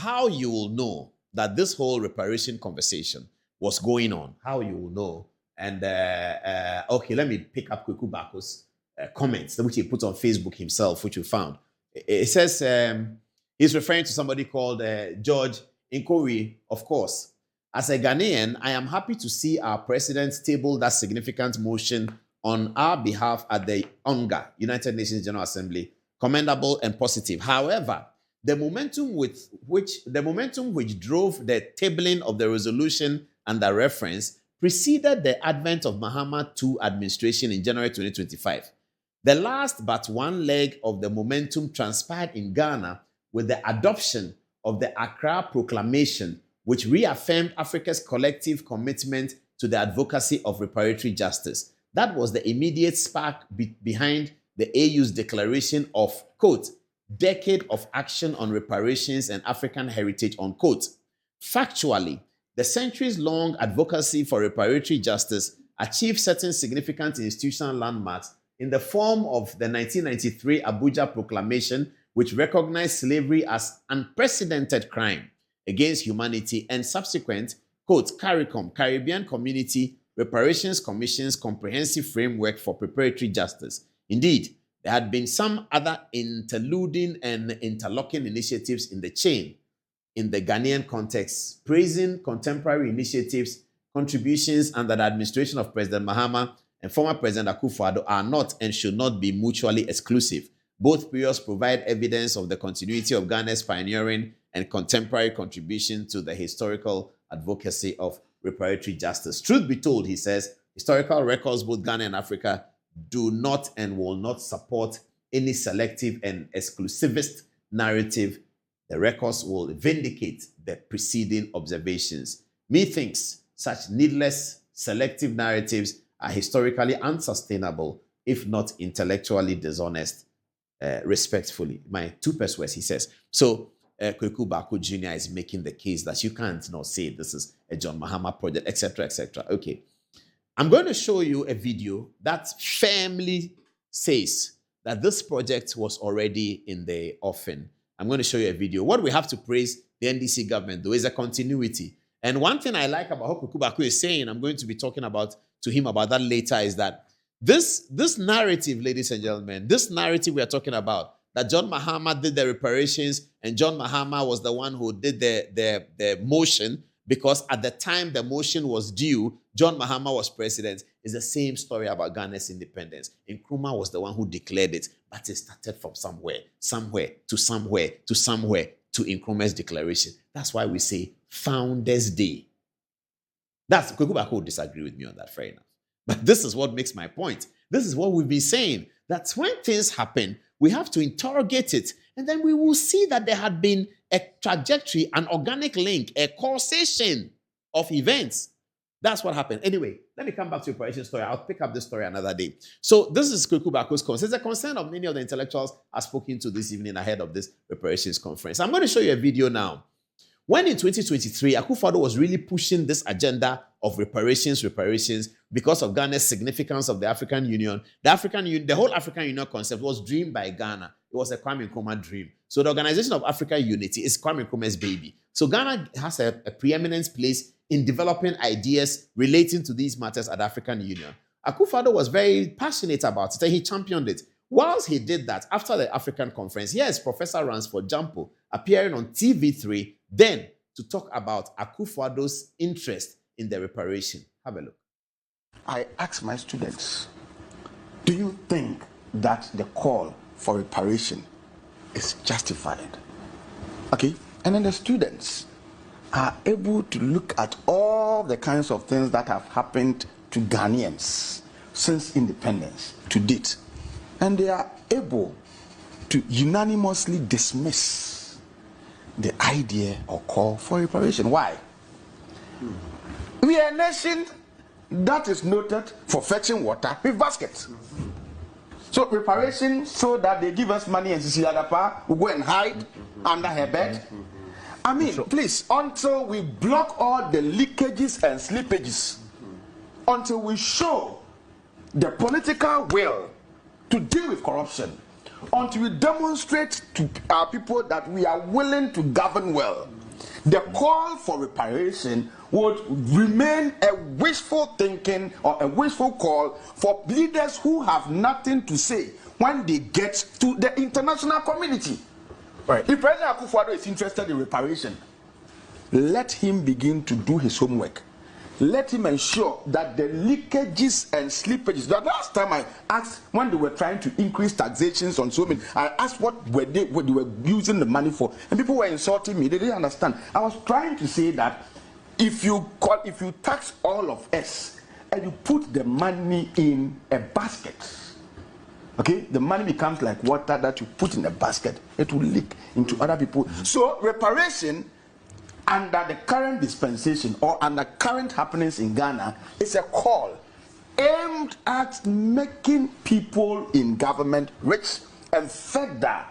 how you will know that this whole reparation conversation was going on, how you will know. And okay, let me pick up Kweku Baako's comments, which he put on Facebook himself, which we found. It says he's referring to somebody called George Nkori, of course. As a Ghanaian, I am happy to see our president table that significant motion on our behalf at the UNGA, United Nations General Assembly, commendable and positive. However, the momentum which drove the tabling of the resolution and the reference preceded the advent of Mahama II administration in January 2025. The last but one leg of the momentum transpired in Ghana with the adoption of the Accra Proclamation, which reaffirmed Africa's collective commitment to the advocacy of reparatory justice. That was the immediate spark behind the AU's declaration of, quote, decade of action on reparations and African heritage, unquote. Factually, the centuries-long advocacy for reparatory justice achieved certain significant institutional landmarks in the form of the 1993 Abuja Proclamation, which recognized slavery as unprecedented crime against humanity, and subsequent, quote, CARICOM, Caribbean Community Reparations Commission's comprehensive framework for preparatory justice. Indeed, there had been some other interluding and interlocking initiatives in the chain in the Ghanaian context, praising contemporary initiatives, contributions under the administration of President Mahama and former President Akufo-Addo are not and should not be mutually exclusive. Both periods provide evidence of the continuity of Ghana's pioneering and contemporary contribution to the historical advocacy of reparatory justice. Truth be told, he says, historical records, both Ghana and Africa, do not and will not support any selective and exclusivist narrative. The records will vindicate the preceding observations. Methinks such needless selective narratives are historically unsustainable, if not intellectually dishonest, respectfully. My two words, he says. So, Kweku Baako Jr. is making the case that you can't say this is a John Mahama project, etc., etc. Okay. I'm going to show you a video that firmly says that this project was already in the offing. I'm going to show you a video. What we have to praise the NDC government, though, is a continuity. And one thing I like about what Kweku Baako is saying, I'm going to be talking to him about that later, is that this narrative, ladies and gentlemen, this narrative we are talking about, that John Mahama did the reparations and John Mahama was the one who did the motion, because at the time the motion was due, John Mahama was president, is the same story about Ghana's independence. Nkrumah was the one who declared it, but it started from somewhere to Nkrumah's declaration. That's why we say Founders Day. That's Kweku Baako would disagree with me on that, fair enough. But this is what makes my point. This is what we've been saying. That when things happen, we have to interrogate it. And then we will see that there had been a trajectory, an organic link, a causation of events. That's what happened. Anyway, let me come back to the reparation story. I'll pick up this story another day. So this is Kweku Baako's concern. It's a concern of many of the intellectuals I've spoken to this evening ahead of this reparations conference. I'm going to show you a video now. When in 2023, Akufo-Addo was really pushing this agenda of reparations, because of Ghana's significance of the African Union. The whole African Union concept was dreamed by Ghana. It was a Kwame Nkrumah dream. So the Organization of African Unity is Kwame Nkrumah's baby. So Ghana has a preeminent place in developing ideas relating to these matters at the African Union. Akufo-Addo was very passionate about it, and he championed it. Whilst he did that, after the African conference, here is Professor Ransford Jampo appearing on TV3, then to talk about Akufo-Addo's interest in the reparation. Have a look. I ask my students, do you think that the call for reparation is justified? Okay, and then the students are able to look at all the kinds of things that have happened to Ghanaians since independence to date, and they are able to unanimously dismiss the idea or call for reparation. Why? We are a nation that is noted for fetching water with baskets. So reparation, so that they give us money and Sisi Adapa will go and hide under her bed. I mean, please, until we block all the leakages and slippages, until we show the political will to deal with corruption, until we demonstrate to our people that we are willing to govern well, the call for reparation would remain a wishful thinking or a wishful call for leaders who have nothing to say when they get to the international community. Right. If President Akufo-Addo is interested in reparation, let him begin to do his homework. Let him ensure that the leakages and slippages. The last time I asked, when they were trying to increase taxations on so many, I asked what they were using the money for, and people were insulting me. They didn't understand. I was trying to say that if you tax all of us and you put the money in a basket, okay, the money becomes like water that you put in a basket. It will leak into other people. So reparation under the current dispensation or under current happenings in Ghana is a call aimed at making people in government rich and further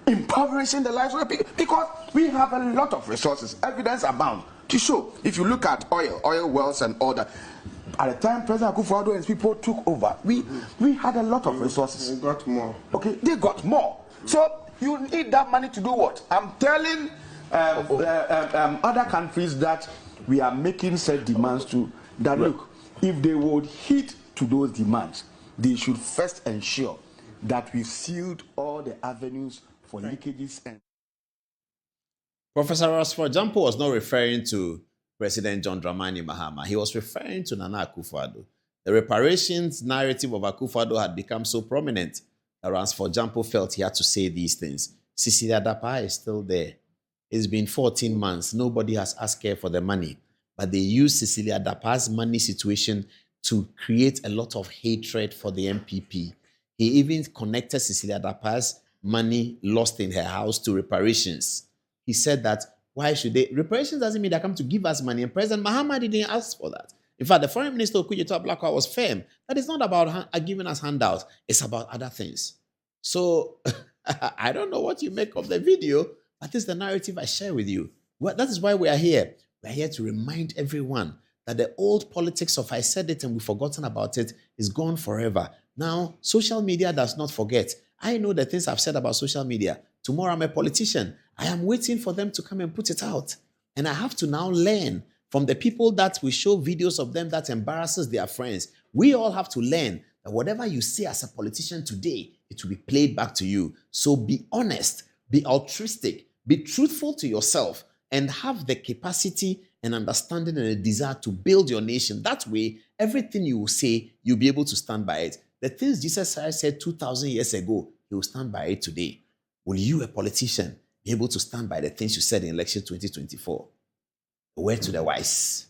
impoverishing the lives of the people, because we have a lot of resources, evidence abound to show. If you look at oil wells and all that, at the time President Akufo-Addo and his people took over, we had a lot of resources. They got more. Okay, they got more. So you need that money to do what? I'm telling other countries that we are making said demands to, that look, if they would heed to those demands, they should first ensure that we've sealed all the avenues for leakages. And Professor Rossford Jampo was not referring to President John Dramani Mahama. He was referring to Nana Akufo-Addo. The reparations narrative of Akufo-Addo had become so prominent that Rossford Jampo felt he had to say these things. Cecilia Dapaah is still there. It's been 14 months. Nobody has asked her for the money. But they used Cecilia Dapaah's money situation to create a lot of hatred for the MPP. He even connected Cecilia Dapaah's money lost in her house to reparations. He said that, why should they? Reparations doesn't mean they come to give us money. And President Mahama didn't ask for that. In fact, the Foreign Minister Okuyeto Ablakwa was firm that it's not about giving us handouts. It's about other things. So I don't know what you make of the video, but this is the narrative I share with you. Well, that is why we are here. We are here to remind everyone that the old politics of I said it and we've forgotten about it is gone forever. Now, social media does not forget. I know the things I've said about social media. Tomorrow I'm a politician. I am waiting for them to come and put it out. And I have to now learn from the people that we show videos of them that embarrasses their friends. We all have to learn that whatever you say as a politician today, it will be played back to you. So be honest, be altruistic, be truthful to yourself, and have the capacity and understanding and a desire to build your nation. That way, everything you will say, you'll be able to stand by it. The things Jesus Christ said 2,000 years ago, he will stand by it today. Will you, a politician, be able to stand by the things you said in election 2024? A word to the wise.